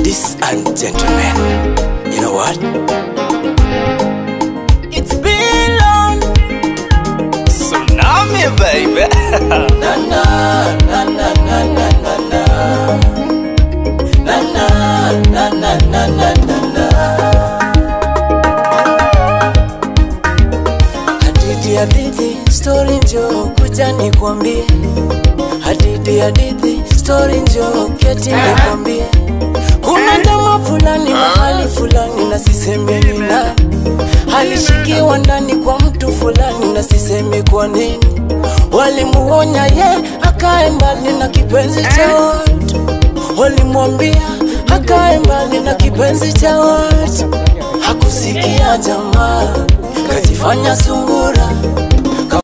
Ladies and gentlemen, you know what? It's been long. Tsunami, baby. Na na na na na na na na. Na na na na na na na. Hadithi, story njoo kuja nikwambie. Hadithi, story njoo keti nikwambie. Kuna jamaa fulani mahali fulani na sisemi nina. Alishikiwa ndani kwa mtu fulani na sisemi kwa nini. Walimuonya akae mbali na kipenzi cha watu. Walimwambia akae mbali na kipenzi cha watu. Hakusikia jamaa, kajifanya sungura.